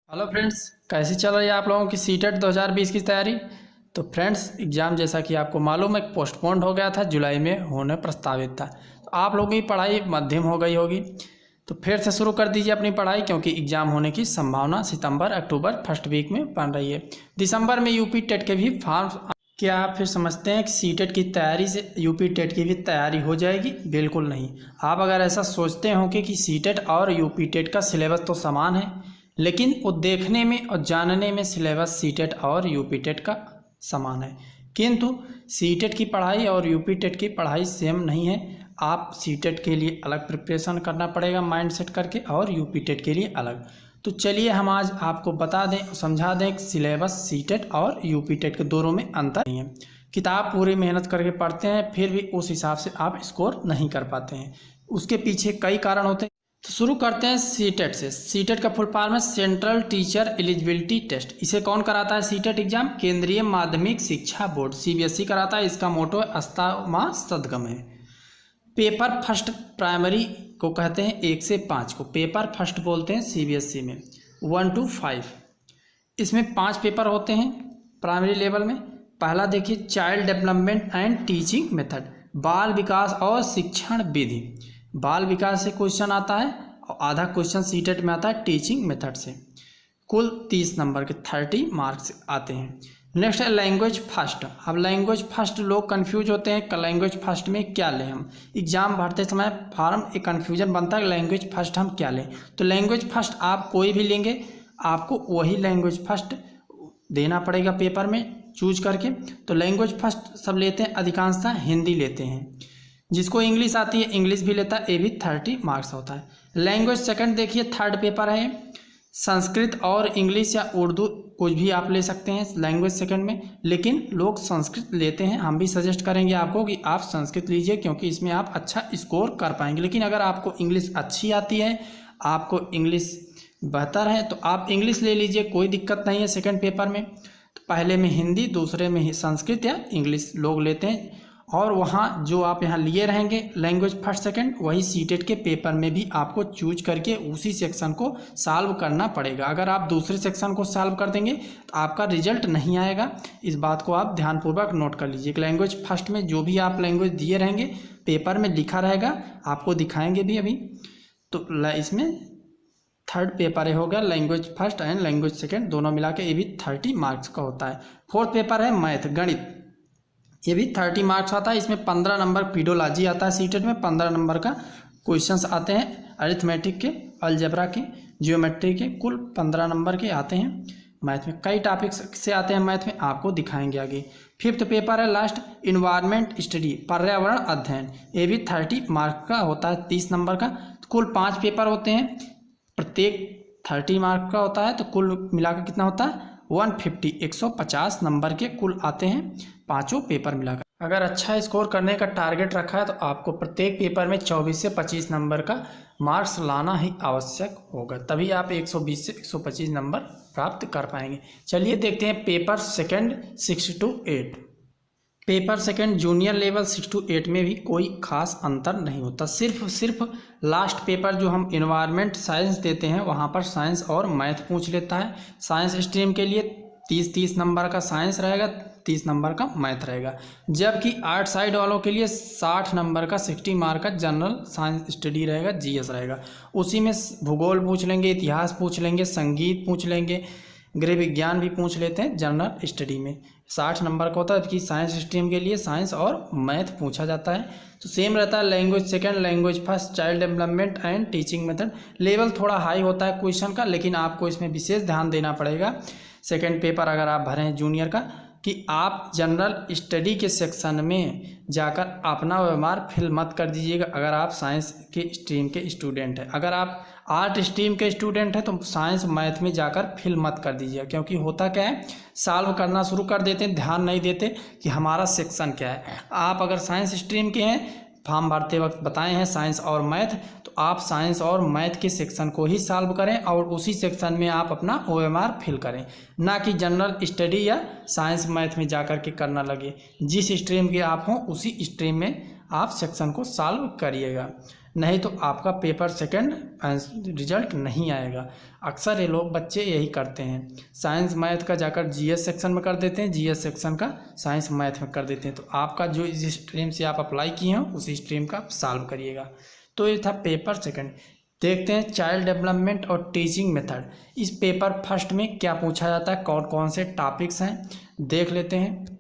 Hello friends, कैसी चल रही है आप लोगों की सीटेट 2020 की तैयारी। तो फ्रेंड्स, एग्ज़ाम जैसा कि आपको मालूम है पोस्टपोन्ड हो गया था, जुलाई में होने प्रस्तावित था। तो आप लोगों की पढ़ाई मध्यम हो गई होगी, तो फिर से शुरू कर दीजिए अपनी पढ़ाई, क्योंकि एग्ज़ाम होने की संभावना सितंबर अक्टूबर फर्स्ट वीक में बन रही है। दिसंबर में यूपी टेट के भी फॉर्म। क्या आप फिर समझते हैं कि सीटेट की तैयारी से यूपी टेट की भी तैयारी हो जाएगी? बिल्कुल नहीं। आप अगर ऐसा सोचते हो कि सीटेट और यूपी टेट का सिलेबस तो समान है, लेकिन वो देखने में और जानने में सिलेबस सीटेट और यूपी टेट का समान है, किंतु सीटेट की पढ़ाई और यूपी टेट की पढ़ाई सेम नहीं है। आप सीटेट के लिए अलग प्रिपरेशन करना पड़ेगा माइंड सेट करके, और यूपी टेट के लिए अलग। तो चलिए हम आज आपको बता दें और समझा दें कि सिलेबस सीटेट और यूपी टेट के दोनों में अंतर नहीं है। किताब पूरी मेहनत करके पढ़ते हैं, फिर भी उस हिसाब से आप स्कोर नहीं कर पाते हैं। उसके पीछे कई कारण होते हैं। तो शुरू करते हैं सीटेट से। सीटेट का फुल फॉर्म है सेंट्रल टीचर एलिजिबिलिटी टेस्ट। इसे कौन कराता है? सीटेट एग्जाम केंद्रीय माध्यमिक शिक्षा बोर्ड सीबीएसई कराता है। इसका मोटो है अस्ता मां सदगम है। पेपर फर्स्ट प्राइमरी को कहते हैं 1 से 5 को पेपर फर्स्ट बोलते हैं सीबीएसई में, 1 to 5। इसमें 5 पेपर होते हैं प्राइमरी लेवल में। पहला देखिए, child development and teaching method, बाल विकास और शिक्षण विधि। बाल विकास से क्वेश्चन आता है और आधा क्वेश्चन सीटेट में आता है टीचिंग मेथड से। कुल 30 नंबर के 30 मार्क्स आते हैं। नेक्स्ट है लैंग्वेज फर्स्ट। अब लैंग्वेज फर्स्ट लोग कंफ्यूज होते हैं कि लैंग्वेज फर्स्ट में क्या लें हम। एग्जाम भरते समय फॉर्म एक कन्फ्यूजन बनता है, लैंग्वेज फर्स्ट हम क्या लें। तो लैंग्वेज फर्स्ट आप कोई भी लेंगे, आपको वही लैंग्वेज फर्स्ट देना पड़ेगा पेपर में चूज करके। तो लैंग्वेज फर्स्ट सब लेते हैं, अधिकांशतः हिंदी लेते हैं। जिसको इंग्लिश आती है इंग्लिश भी लेता है, ये भी 30 मार्क्स होता है। लैंग्वेज सेकंड देखिए, थर्ड पेपर है। संस्कृत और इंग्लिश या उर्दू कुछ भी आप ले सकते हैं लैंग्वेज सेकंड में, लेकिन लोग संस्कृत लेते हैं। हम भी सजेस्ट करेंगे आपको कि आप संस्कृत लीजिए, क्योंकि इसमें आप अच्छा स्कोर कर पाएंगे। लेकिन अगर आपको इंग्लिश अच्छी आती है, आपको इंग्लिश बेहतर है, तो आप इंग्लिश ले लीजिए, कोई दिक्कत नहीं है सेकंड पेपर में। तो पहले में हिंदी, दूसरे में ही संस्कृत या इंग्लिश लोग लेते हैं। और वहाँ जो आप यहाँ लिए रहेंगे लैंग्वेज फर्स्ट सेकंड, वही सीटेट के पेपर में भी आपको चूज करके उसी सेक्शन को सॉल्व करना पड़ेगा। अगर आप दूसरे सेक्शन को सॉल्व कर देंगे तो आपका रिजल्ट नहीं आएगा। इस बात को आप ध्यानपूर्वक नोट कर लीजिए। लैंग्वेज फर्स्ट में जो भी आप लैंग्वेज दिए रहेंगे पेपर में लिखा रहेगा, आपको दिखाएंगे भी अभी। तो इसमें थर्ड पेपर हो गया language first and language second, दोनों मिला के ये भी 30 मार्क्स का होता है। फोर्थ पेपर है मैथ गणित, ये भी 30 मार्क्स आता है। इसमें 15 नंबर पीडोलॉजी आता है सीटेट में, 15 नंबर का क्वेश्चंस आते हैं अरिथमेटिक के, अलजेब्रा के, जियोमेट्री के, कुल 15 नंबर के आते हैं। मैथ में कई टॉपिक्स से आते हैं, मैथ में आपको दिखाएंगे आगे। फिफ्थ पेपर है लास्ट, इन्वायरमेंट स्टडी, पर्यावरण अध्ययन, ये भी 30 मार्क का होता है, 30 नंबर का। कुल 5 पेपर होते हैं, प्रत्येक 30 मार्क का होता है। तो कुल मिलाकर कितना होता है? 150, 150 नंबर के कुल आते हैं पांचों पेपर मिलाकर। अगर अच्छा स्कोर करने का टारगेट रखा है तो आपको प्रत्येक पेपर में 24 से 25 नंबर का मार्क्स लाना ही आवश्यक होगा, तभी आप 120 से 125 नंबर प्राप्त कर पाएंगे। चलिए देखते हैं paper second 6 to 8। Paper second junior level 6 to 8 में भी कोई खास अंतर नहीं होता। सिर्फ लास्ट पेपर जो हम इन्वायरमेंट साइंस देते हैं वहाँ पर साइंस और मैथ पूछ लेता है। साइंस स्ट्रीम के लिए 30 नंबर का साइंस रहेगा, 30 नंबर का मैथ रहेगा। जबकि आर्ट साइड वालों के लिए 60 नंबर का 60 मार्क का जनरल साइंस स्टडी रहेगा, जीएस रहेगा। उसी में भूगोल पूछ लेंगे, इतिहास पूछ लेंगे, संगीत पूछ लेंगे, गृह विज्ञान भी पूछ लेते हैं जनरल स्टडी में। 60 नंबर का होता है कि साइंस स्ट्रीम के लिए साइंस और मैथ पूछा जाता है। तो सेम रहता है language second, language first, child development and teaching method. Level थोड़ा हाई होता है क्वेश्चन का, लेकिन आपको इसमें विशेष ध्यान देना पड़ेगा सेकंड पेपर अगर आप भरें हैं जूनियर का, कि आप जनरल स्टडी के सेक्शन में जाकर अपना व्यवहार फिल मत कर दीजिएगा अगर आप साइंस के स्ट्रीम के स्टूडेंट हैं। अगर आप आर्ट स्ट्रीम के स्टूडेंट हैं तो साइंस मैथ में जाकर फिल मत कर दीजिएगा, क्योंकि होता क्या है सॉल्व करना शुरू कर देते हैं, ध्यान नहीं देते कि हमारा सेक्शन क्या है। आप अगर साइंस स्ट्रीम के हैं, फॉर्म भरते वक्त बताए हैं साइंस और मैथ, तो आप साइंस और मैथ के सेक्शन को ही सॉल्व करें और उसी सेक्शन में आप अपना ओएमआर फिल करें, ना कि जनरल स्टडी या साइंस मैथ में जाकर के करना लगे। जिस स्ट्रीम के आप हों उसी स्ट्रीम में आप सेक्शन को सॉल्व करिएगा। नहीं तो आपका पेपर सेकंड रिजल्ट नहीं आएगा। अक्सर ये लोग बच्चे यही करते हैं, साइंस मैथ का जाकर जीएस सेक्शन में कर देते हैं, जीएस सेक्शन का साइंस मैथ में कर देते हैं। तो आपका जो इस स्ट्रीम से आप अप्लाई किए हो उसी स्ट्रीम का सॉल्व करिएगा। तो ये था पेपर सेकंड। देखते हैं चाइल्ड डेवलपमेंट और टीचिंग मेथड। इस पेपर फर्स्ट में क्या पूछा जाता है, कौन कौन से टॉपिक्स हैं देख लेते हैं।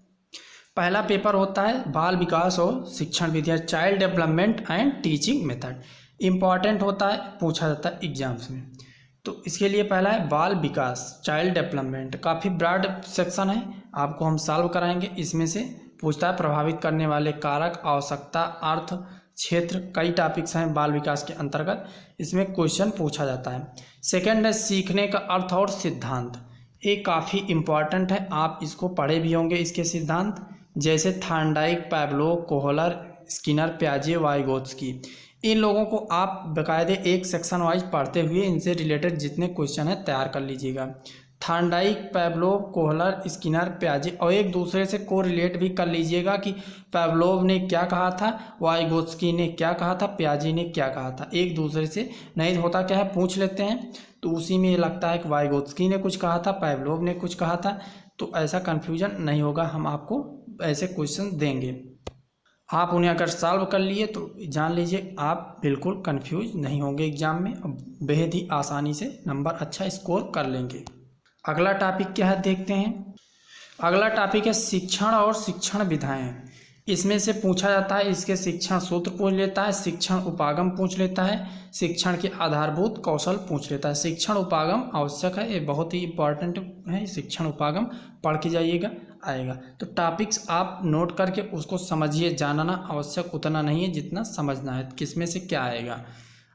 पहला पेपर होता है बाल विकास और शिक्षण विधियाँ, child development and teaching method. Important होता है, पूछा जाता है एग्जाम्स में। तो इसके लिए पहला है बाल विकास, चाइल्ड डेवलपमेंट। काफ़ी ब्रॉड सेक्शन है, आपको हम सॉल्व कराएंगे। इसमें से पूछता है प्रभावित करने वाले कारक, आवश्यकता, अर्थ, क्षेत्र, कई टॉपिक्स हैं बाल विकास के अंतर्गत, इसमें क्वेश्चन पूछा जाता है। सेकंड है सीखने का अर्थ और सिद्धांत। ये काफ़ी इम्पॉर्टेंट है, आप इसको पढ़े भी होंगे। इसके सिद्धांत जैसे थॉर्नडाइक, पावलोव, कोहलर, स्किनर, पियाजे, वाइगोत्स्की, इन लोगों को आप बाकायदे एक सेक्शन वाइज पढ़ते हुए इनसे रिलेटेड जितने क्वेश्चन हैं तैयार कर लीजिएगा। थॉर्नडाइक, पावलोव, कोहलर, स्किनर, पियाजे, और एक दूसरे से को रिलेट भी कर लीजिएगा कि पावलोव ने क्या कहा था, वाइगोत्स्की ने क्या कहा था, पियाजे ने क्या कहा था। एक दूसरे से नहीं होता क्या है, पूछ लेते हैं तो उसी में लगता है कि वाइगोत्स्की ने कुछ कहा था, पावलोव ने कुछ कहा था, तो ऐसा कन्फ्यूजन नहीं होगा। हम आपको ऐसे क्वेश्चन देंगे, आप उन्हें अगर सॉल्व कर लिए तो जान लीजिए आप बिल्कुल कंफ्यूज नहीं होंगे एग्जाम में, बेहद ही आसानी से नंबर अच्छा स्कोर कर लेंगे। अगला टॉपिक क्या है देखते हैं। अगला टॉपिक है शिक्षण और शिक्षण विधाएं। इसमें से पूछा जाता है, इसके शिक्षण सूत्र पूछ लेता है, शिक्षण उपागम पूछ लेता है, शिक्षण के आधारभूत कौशल पूछ लेता है। शिक्षण उपागम आवश्यक है, ये बहुत ही इंपॉर्टेंट है। शिक्षण उपागम पढ़ के जाइएगा, आएगा। तो टॉपिक्स आप नोट करके उसको समझिए, जानना आवश्यक उतना नहीं है जितना समझना है किस में से क्या आएगा।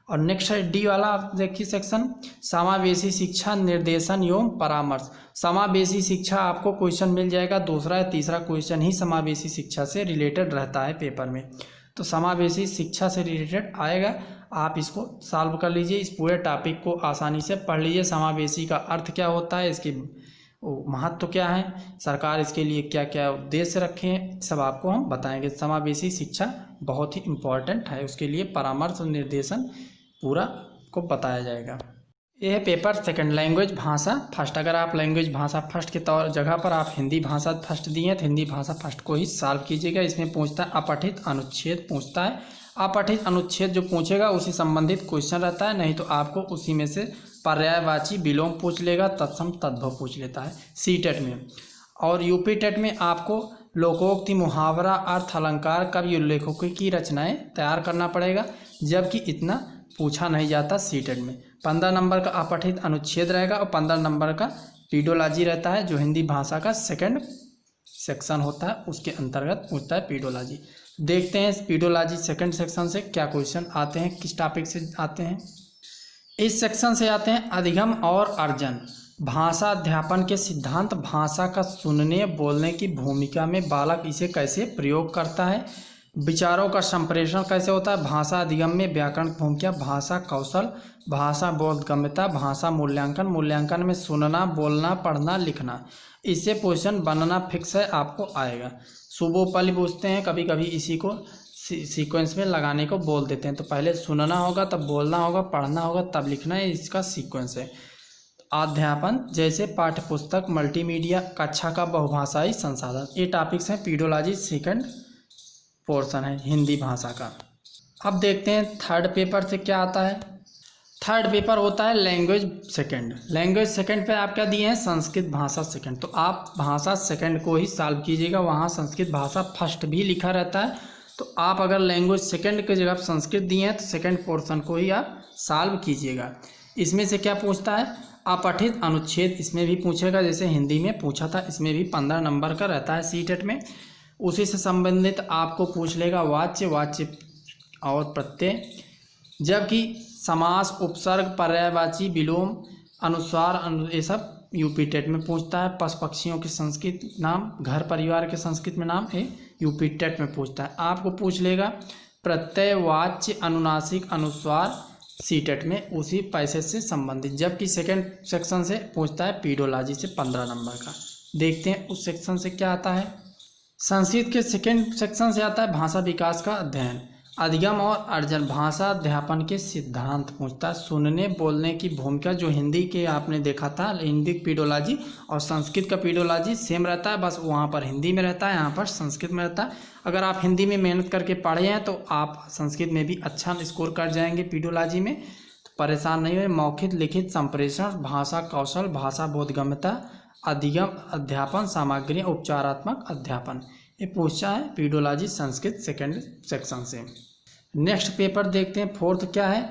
और नेक्स्ट है डी वाला, आप देखिए सेक्शन, समावेशी शिक्षा, निर्देशन एवं परामर्श। समावेशी शिक्षा आपको क्वेश्चन मिल जाएगा, दूसरा या तीसरा क्वेश्चन ही समावेशी शिक्षा से रिलेटेड रहता है पेपर में। तो समावेशी शिक्षा से रिलेटेड आएगा, आप इसको सॉल्व कर लीजिए। इस पूरे टॉपिक को आसानी से पढ़ लीजिए। समावेशी का अर्थ क्या होता है, इसकी महत्व क्या है, सरकार इसके लिए क्या क्या उद्देश्य रखे हैं, सब आपको हम बताएंगे। समावेशी शिक्षा बहुत ही इम्पॉर्टेंट है, उसके लिए परामर्श और निर्देशन पूरा को बताया जाएगा। यह है पेपर सेकंड, लैंग्वेज भाषा फर्स्ट। अगर आप लैंग्वेज भाषा फर्स्ट के तौर जगह पर आप हिंदी भाषा फर्स्ट दिए हैं तो हिंदी भाषा फर्स्ट को ही सॉल्व कीजिएगा। इसमें पूछता है अपठित अनुच्छेद पूछता है, अपठित अनुच्छेद जो पूछेगा उसी संबंधित क्वेश्चन रहता है, नहीं तो आपको उसी में से पर्यायवाची विलोम पूछ लेगा, तत्सम तद्भव पूछ लेता है सीटेट में। और यूपी टेट में आपको लोकोक्ति, मुहावरा, अर्थ, अलंकार, कवि उल्लेखों की रचनाएं तैयार करना पड़ेगा, जबकि इतना पूछा नहीं जाता सीटेट में। 15 नंबर का अपठित अनुच्छेद रहेगा और 15 नंबर का पीडोलॉजी रहता है, जो हिंदी भाषा का सेकंड सेक्शन होता है, उसके अंतर्गत पूछता है पीडोलॉजी। देखते हैं इस पीडोलॉजी सेकंड सेक्शन से क्या क्वेश्चन आते हैं, किस टॉपिक से आते हैं। इस सेक्शन से आते हैं अधिगम और अर्जन, भाषा अध्यापन के सिद्धांत, भाषा का सुनने बोलने की भूमिका में बालक इसे कैसे प्रयोग करता है, विचारों का संप्रेषण कैसे होता है, भाषा अधिगम में व्याकरण की भूमिका, भाषा कौशल, भाषा बोधगम्यता, भाषा मूल्यांकन, मूल्यांकन में सुनना, बोलना, पढ़ना, लिखना। इससे क्वेश्चन बनना फिक्स है, आपको आएगा। सुबोपली पूछते हैं, कभी कभी इसी को सीक्वेंस में लगाने को बोल देते हैं। तो पहले सुनना होगा, तब बोलना होगा, पढ़ना होगा, तब लिखना है, इसका सीक्वेंस है। अध्यापन जैसे पाठ्यपुस्तक, मल्टीमीडिया, कक्षा का बहुभाषाई संसाधन, ये टॉपिक्स हैं पीडोलॉजी सेकंड पोर्शन है हिंदी भाषा का। अब देखते हैं थर्ड पेपर से क्या आता है। थर्ड पेपर होता है लैंग्वेज सेकंड। लैंग्वेज सेकंड पे आप क्या दिए हैं, संस्कृत भाषा सेकंड। तो आप भाषा सेकंड को ही सॉल्व कीजिएगा, वहाँ संस्कृत भाषा फर्स्ट भी लिखा रहता है। तो आप अगर लैंग्वेज सेकंड की जगह आप संस्कृत दिए हैं तो सेकंड पोर्शन को ही आप सॉल्व कीजिएगा। इसमें से क्या पूछता है, अपठित अनुच्छेद, इसमें भी पूछेगा, जैसे हिंदी में पूछा था, इसमें भी 15 नंबर का रहता है सीटेट में। उसी से संबंधित आपको पूछ लेगा वाच्य, वाच्य और प्रत्यय, जबकि समास, उपसर्ग, पर्यायवाची, विलोम, अनुस्वार, ये सब यूपी टेट में पूछता है। पशु पक्षियों के संस्कृत नाम, घर परिवार के संस्कृत में नाम, ये यूपी टेट में पूछता है। आपको पूछ लेगा प्रत्यय, वाच्य, अनुनासिक, अनुस्वार, सीटेट में उसी पैसेज से संबंधित, जबकि सेकंड सेक्शन से पूछता है पीडोलॉजी से 15 नंबर का। देखते हैं उस सेक्शन से क्या आता है। संस्कृत के सेकंड सेक्शन से आता है भाषा विकास का अध्ययन, अधिगम और अर्जन भाषा अध्यापन के सिद्धांत पूछता है। सुनने बोलने की भूमिका, जो हिंदी के आपने देखा था, हिंदी पीडोलॉजी और संस्कृत का पीडोलॉजी सेम रहता है, बस वहाँ पर हिंदी में रहता है, यहाँ पर संस्कृत में रहता है। अगर आप हिंदी में मेहनत करके पढ़े हैं तो आप संस्कृत में भी अच्छा स्कोर कर जाएंगे पीडोलॉजी में, तो परेशान नहीं हुए। मौखिक लिखित संप्रेषण, भाषा कौशल, भाषा बोधगम्यता, अधिगम अध्यापन, सामग्री, उपचारात्मक अध्यापन, ये पूछा है पीडोलॉजी संस्कृत सेकंड सेक्शन से। नेक्स्ट पेपर देखते हैं, फोर्थ क्या है।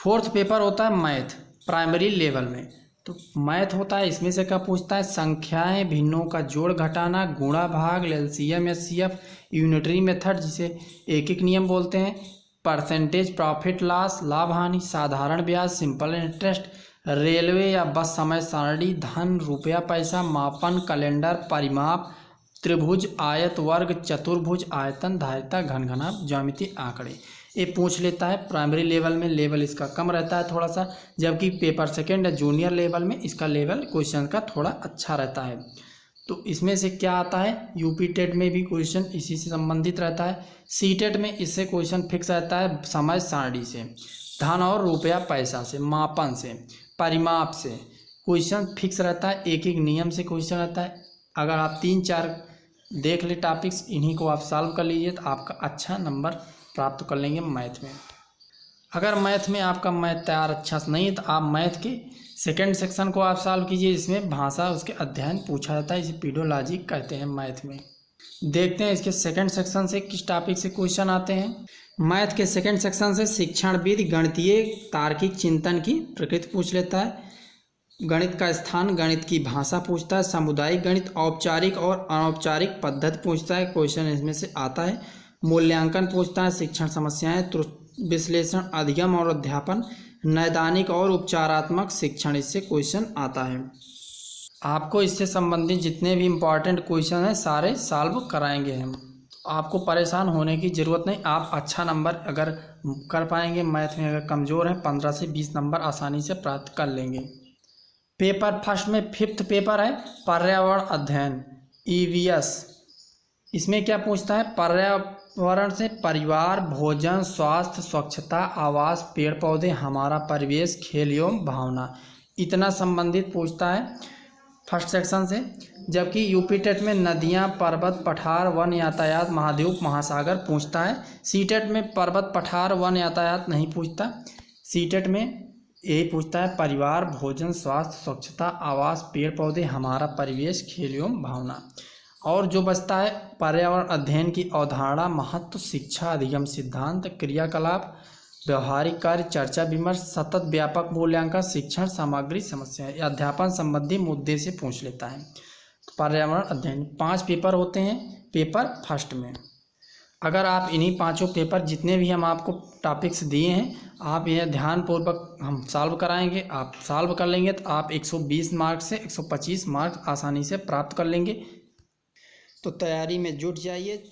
फोर्थ पेपर होता है मैथ प्राइमरी लेवल में। तो मैथ होता है, इसमें से क्या पूछता है, संख्याएं, भिन्नों का जोड़ घटाना, गुणा भाग, एलसीएम एचसीएफ, यूनिटरी मेथड जिसे एक एक नियम बोलते हैं, परसेंटेज, प्रॉफिट लॉस, लाभ हानि, साधारण ब्याज, सिंपल इंटरेस्ट, रेलवे या बस समय सारणी, धन रुपया पैसा, मापन, कैलेंडर, परिमाप, त्रिभुज, आयत, वर्ग, चतुर्भुज, आयतन, धारिता, घनघनाभ, ज्यामिति, आंकड़े, ये पूछ लेता है प्राइमरी लेवल में। लेवल इसका कम रहता है थोड़ा सा, जबकि पेपर सेकंड या जूनियर लेवल में इसका लेवल क्वेश्चन का थोड़ा अच्छा रहता है। तो इसमें से क्या आता है, यूपी टेट में भी क्वेश्चन इसी से संबंधित रहता है। सी टेट में इससे क्वेश्चन फिक्स रहता है समय सारणी से, धन और रुपया पैसा से, मापन से, परिमाप से क्वेश्चन फिक्स रहता है, एक एक नियम से क्वेश्चन रहता है। अगर आप 3-4 देख ले टॉपिक्स, इन्हीं को आप सॉल्व कर लीजिए तो आपका अच्छा नंबर प्राप्त कर लेंगे मैथ में। अगर मैथ में आपका मैथ तैयार अच्छा से नहीं है तो आप मैथ के सेकंड सेक्शन को आप सॉल्व कीजिए, इसमें भाषा उसके अध्ययन पूछा जाता है, इसे पीडोलॉजी कहते हैं मैथ में। देखते हैं इसके सेकंड सेक्शन से किस टॉपिक से क्वेश्चन आते हैं। मैथ के सेकंड सेक्शन से शिक्षणविद गणितीय तार्किक चिंतन की प्रकृति पूछ लेता है, गणित का स्थान, गणित की भाषा पूछता है, सामुदायिक गणित, औपचारिक और अनौपचारिक पद्धति पूछता है, क्वेश्चन इसमें से आता है, मूल्यांकन पूछता है, शिक्षण समस्याएं, विश्लेषण, अधिगम और अध्यापन, नैदानिक और उपचारात्मक शिक्षण, इससे क्वेश्चन आता है। आपको इससे संबंधित जितने भी इम्पॉर्टेंट क्वेश्चन हैं सारे सॉल्व कराएंगे हम, आपको परेशान होने की ज़रूरत नहीं। आप अच्छा नंबर अगर कर पाएंगे मैथ में, अगर कमज़ोर है 15 से 20 नंबर आसानी से प्राप्त कर लेंगे। पेपर फर्स्ट में फिफ्थ पेपर है पर्यावरण अध्ययन, ईवीएस। इसमें क्या पूछता है, पर्यावरण से परिवार, भोजन, स्वास्थ्य, स्वच्छता, आवास, पेड़ पौधे, हमारा परिवेश, खेल एवं भावना, इतना संबंधित पूछता है फर्स्ट सेक्शन से। जबकि यूपी टेट में नदियां, पर्वत, पठार, वन, यातायात, महाद्वीप, महासागर पूछता है। सी टेट में पर्वत, पठार, वन, यातायात नहीं पूछता। सी टेट में यही पूछता है परिवार, भोजन, स्वास्थ्य, स्वच्छता, आवास, पेड़ पौधे, हमारा परिवेश, खेल एवं भावना। और जो बचता है पर्यावरण अध्ययन की अवधारणा, महत्व, शिक्षा, अधिगम सिद्धांत, क्रियाकलाप, व्यवहारिक कार्य, चर्चा विमर्श, सतत व्यापक मूल्यांकन, शिक्षण सामग्री, समस्याएं, अध्यापन संबंधी मुद्दे से पूछ लेता है। तो पर्यावरण अध्ययन 5 पेपर होते हैं पेपर फर्स्ट में। अगर आप इन्हीं 5 पेपर जितने भी हम आपको टॉपिक्स दिए हैं, आप यह ध्यानपूर्वक हम सॉल्व कराएंगे, आप सॉल्व कर लेंगे तो आप 120 मार्क्स से 125 मार्क्स आसानी से प्राप्त कर लेंगे। तो तैयारी में जुट जाइए।